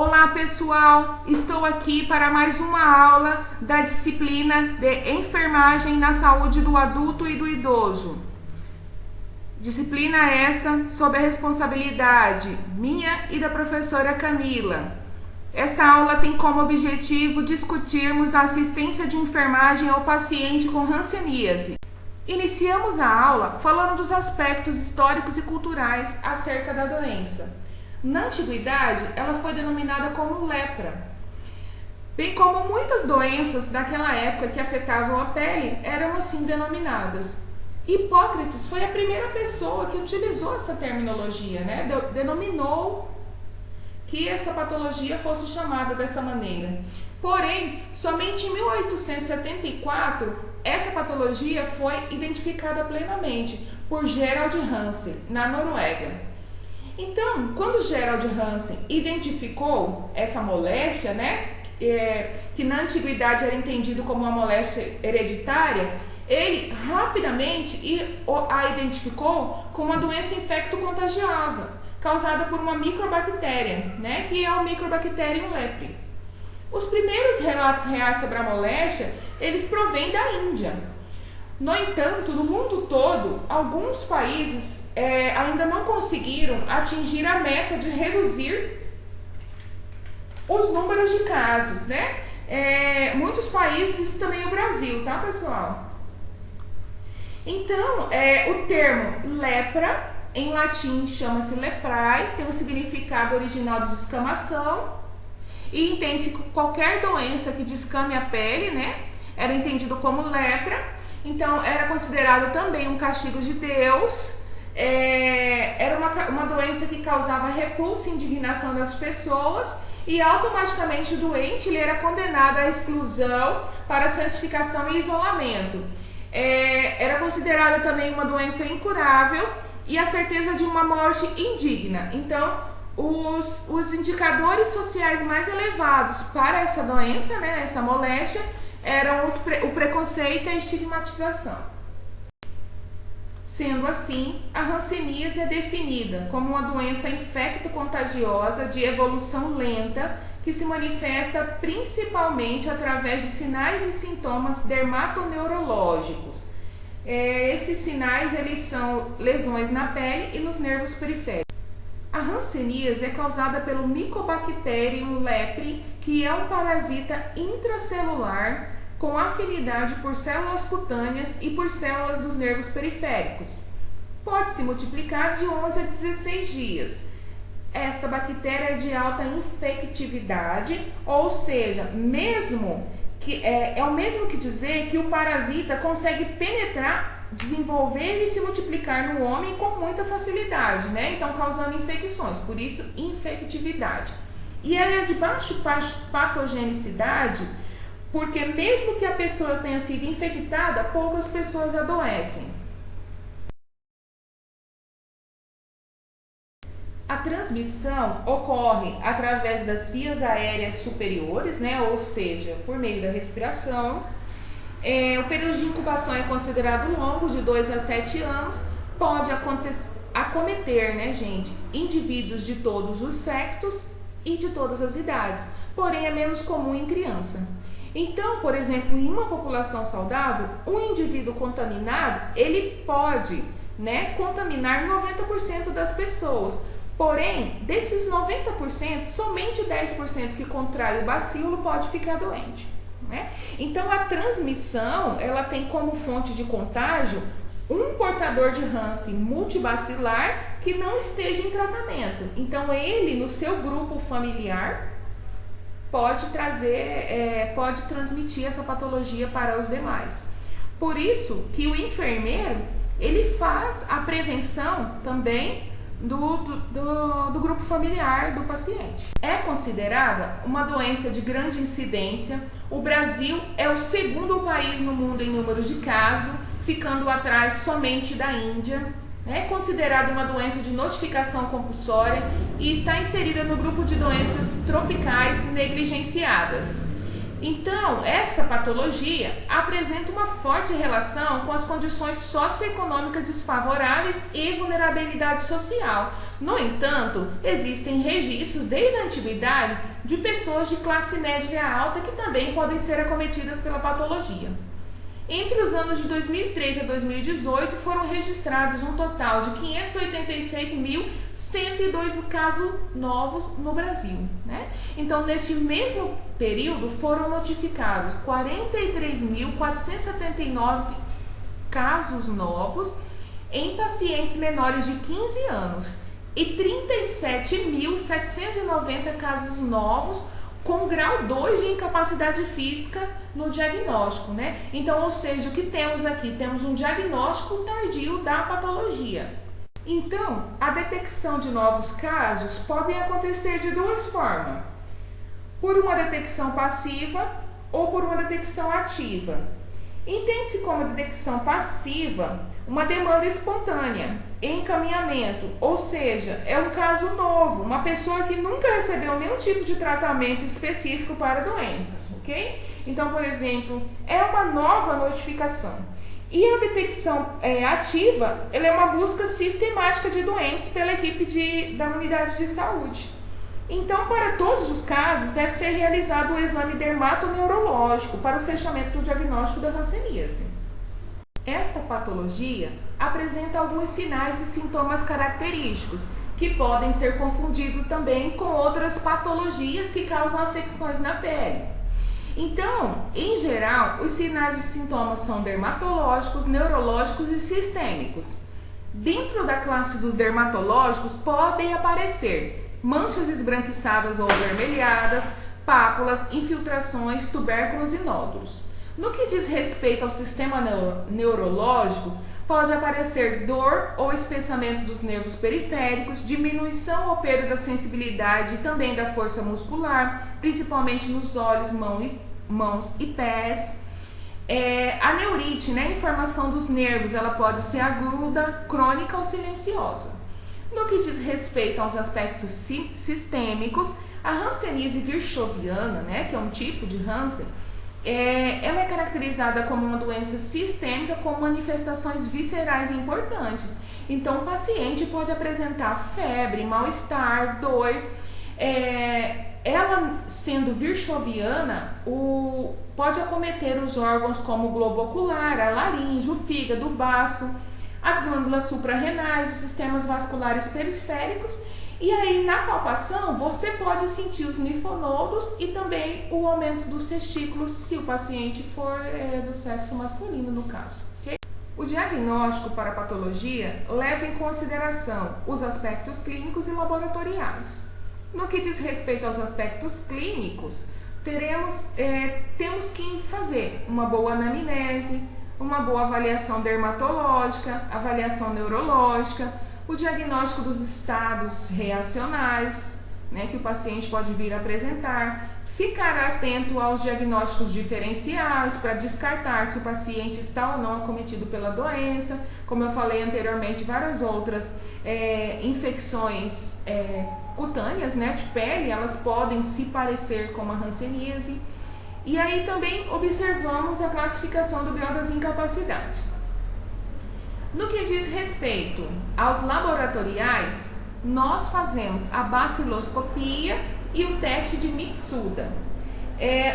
Olá pessoal, estou aqui para mais uma aula da disciplina de enfermagem na saúde do adulto e do idoso. Disciplina essa sob a responsabilidade minha e da professora Camila. Esta aula tem como objetivo discutirmos a assistência de enfermagem ao paciente com hanseníase. Iniciamos a aula falando dos aspectos históricos e culturais acerca da doença. Na antiguidade, ela foi denominada como lepra, bem como muitas doenças daquela época que afetavam a pele eram assim denominadas. Hipócrates foi a primeira pessoa que utilizou essa terminologia, denominou que essa patologia fosse chamada dessa maneira. Porém, somente em 1874, essa patologia foi identificada plenamente por Gerald Hansen, na Noruega. Então, quando Gerald Hansen identificou essa moléstia, que na antiguidade era entendido como uma moléstia hereditária, ele rapidamente a identificou como uma doença infecto-contagiosa, causada por uma microbactéria, que é o Microbacterium leprae. Os primeiros relatos reais sobre a moléstia, eles provêm da Índia. No entanto, no mundo todo, alguns países ainda não conseguiram atingir a meta de reduzir os números de casos, muitos países, também o Brasil, tá, pessoal? Então, o termo lepra, em latim, chama-se leprae, tem o significado original de descamação, e entende-se que qualquer doença que descame a pele, era entendido como lepra. Então, era considerado também um castigo de Deus. Era uma doença que causava repulsa e indignação das pessoas, e automaticamente o doente ele era condenado à exclusão, para santificação e isolamento. Era considerada também uma doença incurável e a certeza de uma morte indigna. Então, os indicadores sociais mais elevados para essa doença, essa moléstia, eram o preconceito e a estigmatização. Sendo assim, a hanseníase é definida como uma doença infecto-contagiosa de evolução lenta que se manifesta principalmente através de sinais e sintomas dermatoneurológicos. Esses sinais eles são lesões na pele e nos nervos periféricos. A hanseníase é causada pelo Mycobacterium leprae, que é um parasita intracelular com afinidade por células cutâneas e por células dos nervos periféricos. Pode se multiplicar de 11 a 16 dias. Esta bactéria é de alta infectividade, ou seja, é o mesmo que dizer que o parasita consegue penetrar, desenvolver e se multiplicar no homem com muita facilidade, então causando infecções, por isso infectividade. E ela é de baixa patogenicidade, porque mesmo que a pessoa tenha sido infectada, poucas pessoas adoecem. A transmissão ocorre através das vias aéreas superiores, ou seja, por meio da respiração. O período de incubação é considerado longo, de 2 a 7 anos. Pode acometer, indivíduos de todos os sexos e de todas as idades, porém é menos comum em criança. Então, por exemplo, em uma população saudável, um indivíduo contaminado, ele pode, contaminar 90% das pessoas. Porém, desses 90%, somente 10% que contrai o bacilo pode ficar doente. Então, a transmissão, ela tem como fonte de contágio um portador de Hansen multibacilar que não esteja em tratamento. Então, ele, no seu grupo familiar, pode transmitir essa patologia para os demais. Por isso que o enfermeiro, ele faz a prevenção também do grupo familiar do paciente. É considerada uma doença de grande incidência. O Brasil é o segundo país no mundo em número de casos, ficando atrás somente da Índia. É considerada uma doença de notificação compulsória e está inserida no grupo de doenças tropicais negligenciadas. Então, essa patologia apresenta uma forte relação com as condições socioeconômicas desfavoráveis e vulnerabilidade social. No entanto, existem registros desde a antiguidade de pessoas de classe média alta que também podem ser acometidas pela patologia. Entre os anos de 2003 a 2018, foram registrados um total de 586.102 casos novos no Brasil, né? Então, neste mesmo período, foram notificados 43.479 casos novos em pacientes menores de 15 anos e 37.790 casos novos com grau 2 de incapacidade física no diagnóstico, né? Então, ou seja, o que temos aqui? Temos um diagnóstico tardio da patologia. Então, a detecção de novos casos podem acontecer de duas formas: por uma detecção passiva ou por uma detecção ativa. Entende-se como detecção passiva uma demanda espontânea, encaminhamento, ou seja, é um caso novo, uma pessoa que nunca recebeu nenhum tipo de tratamento específico para a doença, ok? Então, por exemplo, é uma nova notificação. E a detecção ativa, ela é uma busca sistemática de doentes pela equipe da unidade de saúde. Então, para todos os casos, deve ser realizado o exame dermatoneurológico para o fechamento do diagnóstico da hanseníase. Esta patologia apresenta alguns sinais e sintomas característicos, que podem ser confundidos também com outras patologias que causam afecções na pele. Então, em geral, os sinais e sintomas são dermatológicos, neurológicos e sistêmicos. Dentro da classe dos dermatológicos podem aparecer manchas esbranquiçadas ou avermelhadas, pápulas, infiltrações, tubérculos e nódulos. No que diz respeito ao sistema neurológico, pode aparecer dor ou espessamento dos nervos periféricos, diminuição ou perda da sensibilidade e também da força muscular, principalmente nos olhos, mãos e pés. A neurite, né, a inflamação dos nervos, ela pode ser aguda, crônica ou silenciosa. No que diz respeito aos aspectos sistêmicos, a hanseníase virchoviana, né, que é um tipo de Hansen, ela é caracterizada como uma doença sistêmica com manifestações viscerais importantes. Então, o paciente pode apresentar febre, mal-estar, dor. Ela, sendo virchoviana, pode acometer os órgãos como o globo ocular, a laringe, o fígado, o baço, as glândulas suprarrenais, os sistemas vasculares periféricos. E aí, na palpação, você pode sentir os linfonodos e também o aumento dos testículos, se o paciente for do sexo masculino, no caso. Okay? O diagnóstico para a patologia leva em consideração os aspectos clínicos e laboratoriais. No que diz respeito aos aspectos clínicos, temos que fazer uma boa anamnese, uma boa avaliação dermatológica, avaliação neurológica, o diagnóstico dos estados reacionais, né, que o paciente pode vir a apresentar, ficar atento aos diagnósticos diferenciais para descartar se o paciente está ou não acometido pela doença. Como eu falei anteriormente, várias outras infecções cutâneas, né, de pele, elas podem se parecer com a hanseníase. E aí também observamos a classificação do grau das incapacidades. No que diz respeito aos laboratoriais, nós fazemos a baciloscopia e o teste de Mitsuda.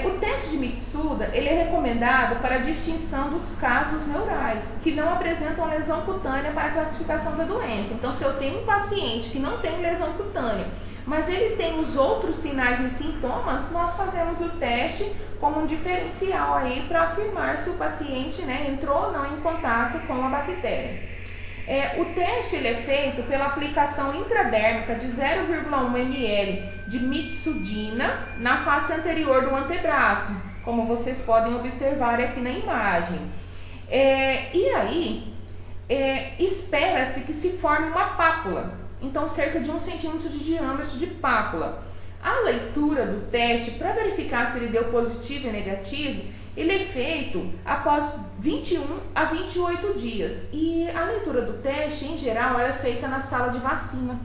O teste de Mitsuda, ele é recomendado para a distinção dos casos neurais, que não apresentam lesão cutânea para a classificação da doença. Então, se eu tenho um paciente que não tem lesão cutânea, mas ele tem os outros sinais e sintomas, nós fazemos o teste como um diferencial aí para afirmar se o paciente, né, entrou ou não em contato com a bactéria. O teste ele é feito pela aplicação intradérmica de 0,1 ml de Mitsudina na face anterior do antebraço, como vocês podem observar aqui na imagem. E aí, espera-se que se forme uma pápula, então cerca de 1 centímetro de diâmetro de pápula. A leitura do teste, para verificar se ele deu positivo e negativo, ele é feito após 21 a 28 dias. E a leitura do teste, em geral, ela é feita na sala de vacina.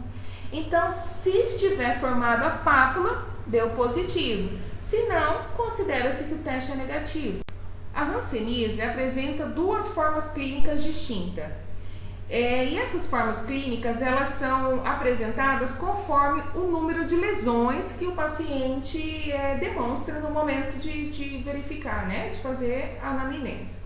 Então, se estiver formada a pápula, deu positivo. Se não, considera-se que o teste é negativo. A hanseníase apresenta duas formas clínicas distintas. E essas formas clínicas, elas são apresentadas conforme o número de lesões que o paciente demonstra no momento de verificar, né, de fazer a anamnese.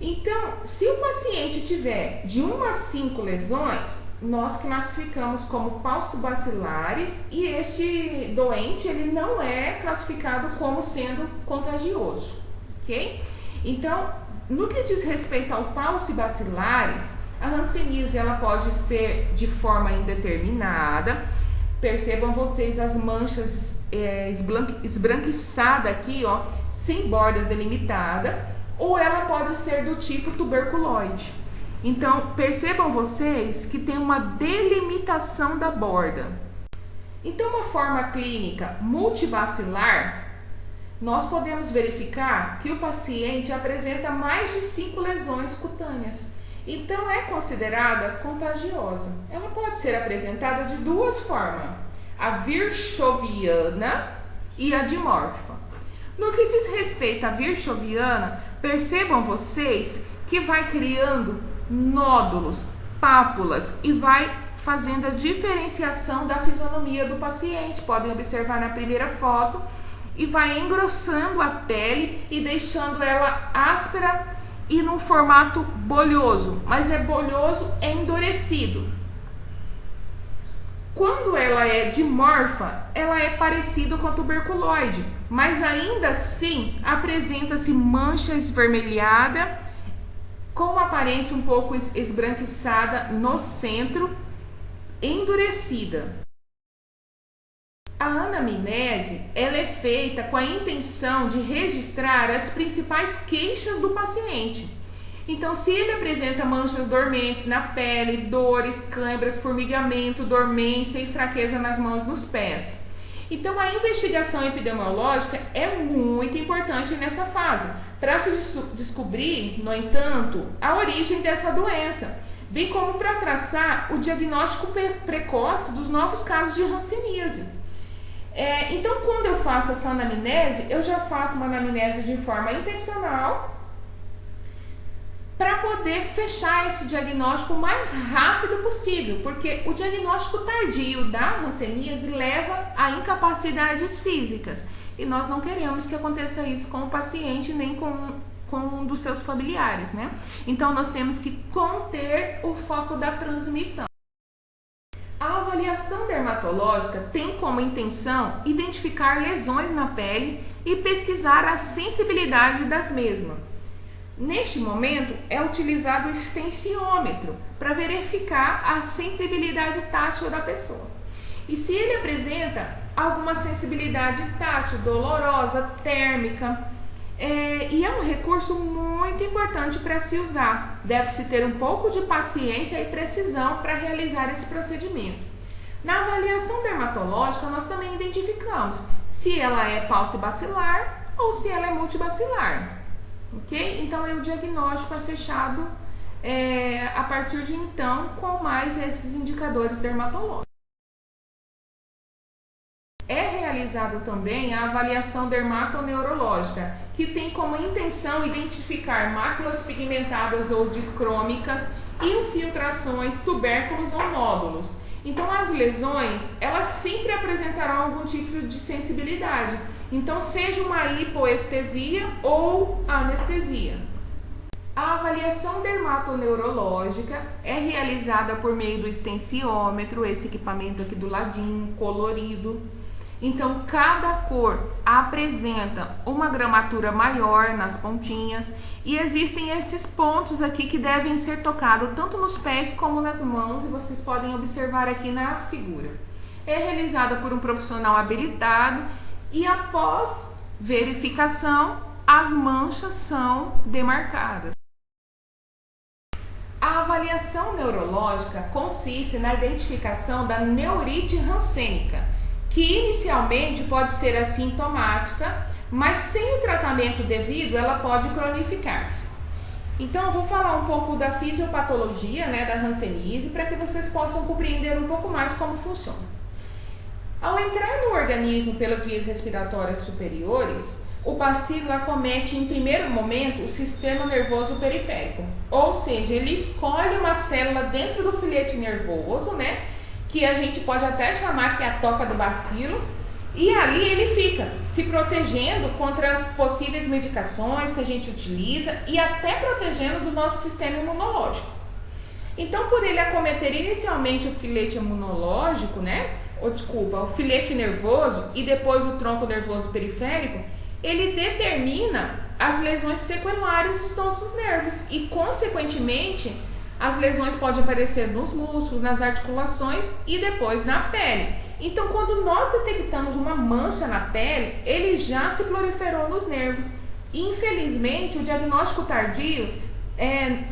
Então, se o paciente tiver de 1 a 5 lesões, nós classificamos como paucibacilares e este doente ele não é classificado como sendo contagioso, ok? Então, no que diz respeito ao paucibacilares, a hanseníase ela pode ser de forma indeterminada. Percebam vocês as manchas esbranquiçadas aqui, ó, sem bordas delimitadas, ou ela pode ser do tipo tuberculoide. Então, percebam vocês que tem uma delimitação da borda. Então, uma forma clínica multibacilar, nós podemos verificar que o paciente apresenta mais de 5 lesões cutâneas. Então, é considerada contagiosa. Ela pode ser apresentada de duas formas, a virchoviana e a dimórfica. No que diz respeito à virchoviana, percebam vocês que vai criando nódulos, pápulas e vai fazendo a diferenciação da fisionomia do paciente. Podem observar na primeira foto e vai engrossando a pele e deixando ela áspera e num formato bolhoso, mas é bolhoso, é endurecido. Quando ela é dimorfa, ela é parecida com a tuberculoide, mas ainda assim apresenta-se mancha esvermelhada, com uma aparência um pouco esbranquiçada no centro, endurecida. A anamnese ela é feita com a intenção de registrar as principais queixas do paciente. Então, se ele apresenta manchas dormentes na pele, dores, câimbras, formigamento, dormência e fraqueza nas mãos e nos pés. Então, a investigação epidemiológica é muito importante nessa fase, para se descobrir, no entanto, a origem dessa doença, bem como para traçar o diagnóstico precoce dos novos casos de hanseníase. Então, quando eu faço essa anamnese, eu já faço uma anamnese de forma intencional para poder fechar esse diagnóstico o mais rápido possível, porque o diagnóstico tardio da hanseníase leva a incapacidades físicas e nós não queremos que aconteça isso com o paciente nem com um dos seus familiares, né? Então, nós temos que conter o foco da transmissão. A avaliação dermatológica tem como intenção identificar lesões na pele e pesquisar a sensibilidade das mesmas. Neste momento, é utilizado o estenciômetro para verificar a sensibilidade tátil da pessoa. E se ele apresenta alguma sensibilidade tátil, dolorosa, térmica, e é um recurso muito importante para se usar. Deve-se ter um pouco de paciência e precisão para realizar esse procedimento. Na avaliação dermatológica, nós também identificamos se ela é paucibacilar ou se ela é multibacilar. Ok? Então, o diagnóstico é fechado a partir de então com mais esses indicadores dermatológicos. É realizada também a avaliação dermatoneurológica, que tem como intenção identificar máculas pigmentadas ou discrômicas, infiltrações, tubérculos ou nódulos. Então, as lesões, elas sempre apresentarão algum tipo de sensibilidade. Então, seja uma hipoestesia ou anestesia. A avaliação dermatoneurológica é realizada por meio do estenciômetro, esse equipamento aqui do ladinho, colorido. Então, cada cor apresenta uma gramatura maior nas pontinhas e existem esses pontos aqui que devem ser tocados tanto nos pés como nas mãos, e vocês podem observar aqui na figura. É realizada por um profissional habilitado e após verificação, as manchas são demarcadas. A avaliação neurológica consiste na identificação da neurite hansênica, que inicialmente pode ser assintomática, mas sem o tratamento devido ela pode cronificar-se. Então, eu vou falar um pouco da fisiopatologia, da hanseníase, para que vocês possam compreender um pouco mais como funciona. Ao entrar no organismo pelas vias respiratórias superiores, o bacilo acomete em primeiro momento o sistema nervoso periférico, ou seja, ele escolhe uma célula dentro do filete nervoso, né, que a gente pode até chamar que é a toca do bacilo, e ali ele fica se protegendo contra as possíveis medicações que a gente utiliza e até protegendo do nosso sistema imunológico. Então, por ele acometer inicialmente o filete imunológico, o filete nervoso e depois o tronco nervoso periférico, ele determina as lesões sequelares dos nossos nervos e, consequentemente, as lesões podem aparecer nos músculos, nas articulações e depois na pele. Então, quando nós detectamos uma mancha na pele, ele já se proliferou nos nervos. E, infelizmente, o diagnóstico tardio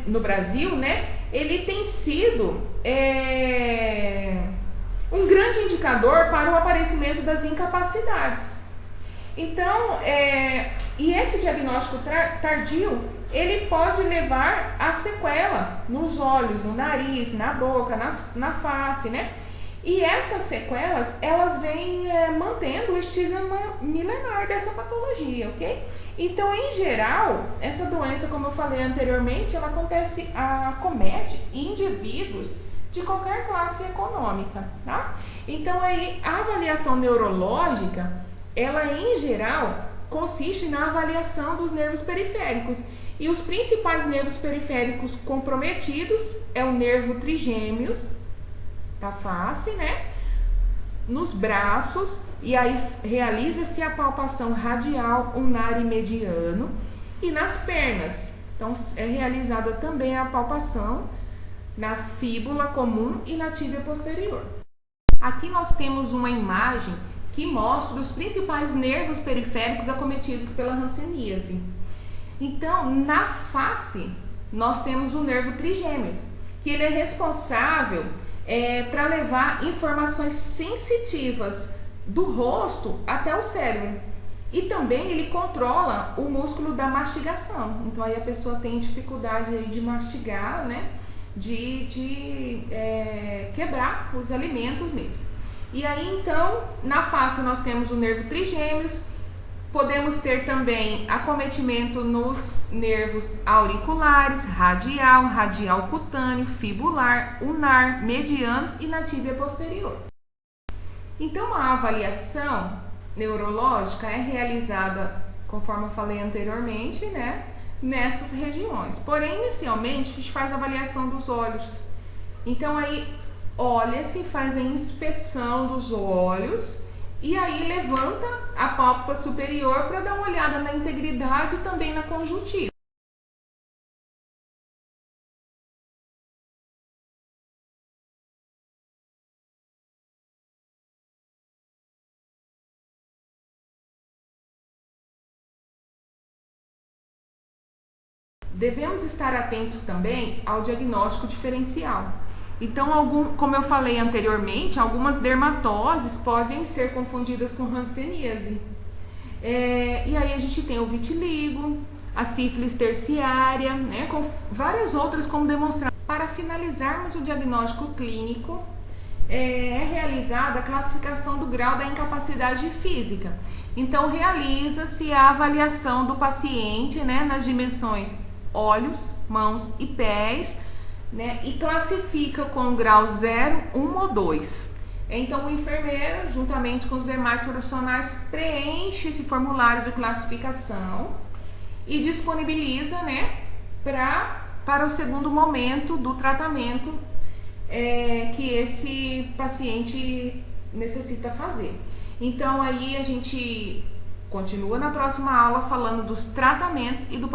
no Brasil, ele tem sido um grande indicador para o aparecimento das incapacidades. Então, e esse diagnóstico tardio, ele pode levar a sequela nos olhos, no nariz, na boca, na face, E essas sequelas, elas vêm mantendo o estigma milenar dessa patologia, ok? Então, em geral, essa doença, como eu falei anteriormente, ela acomete indivíduos de qualquer classe econômica, tá? Então, aí, a avaliação neurológica, ela, em geral, consiste na avaliação dos nervos periféricos. E os principais nervos periféricos comprometidos é o nervo trigêmeo, da face, nos braços, e aí realiza-se a palpação radial, ulnar e mediano, e nas pernas. Então, é realizada também a palpação na fíbula comum e na tíbia posterior. Aqui nós temos uma imagem que mostra os principais nervos periféricos acometidos pela hanseníase. Então, na face, nós temos o nervo trigêmeo, que ele é responsável para levar informações sensitivas do rosto até o cérebro. E também ele controla o músculo da mastigação. Então, aí a pessoa tem dificuldade aí de mastigar, de quebrar os alimentos mesmo. E aí, então, na face nós temos o nervo trigêmeos, podemos ter também acometimento nos nervos auriculares, radial cutâneo, fibular, ulnar, mediano e na tíbia posterior. Então, a avaliação neurológica é realizada, conforme eu falei anteriormente, nessas regiões. Porém, inicialmente, a gente faz a avaliação dos olhos. Então, aí olha-se, faz a inspeção dos olhos e aí levanta a pálpebra superior para dar uma olhada na integridade e também na conjuntiva. Devemos estar atentos também ao diagnóstico diferencial. Então, como eu falei anteriormente, algumas dermatoses podem ser confundidas com hanseníase. E aí a gente tem o vitiligo, a sífilis terciária, com várias outras como demonstrar. Para finalizarmos o diagnóstico clínico, é realizada a classificação do grau da incapacidade física. Então, realiza-se a avaliação do paciente, nas dimensões olhos, mãos e pés, e classifica com o grau 0, 1 ou 2. Então, o enfermeiro, juntamente com os demais profissionais, preenche esse formulário de classificação e disponibiliza, para o segundo momento do tratamento que esse paciente necessita fazer. Então, aí a gente continua na próxima aula falando dos tratamentos e do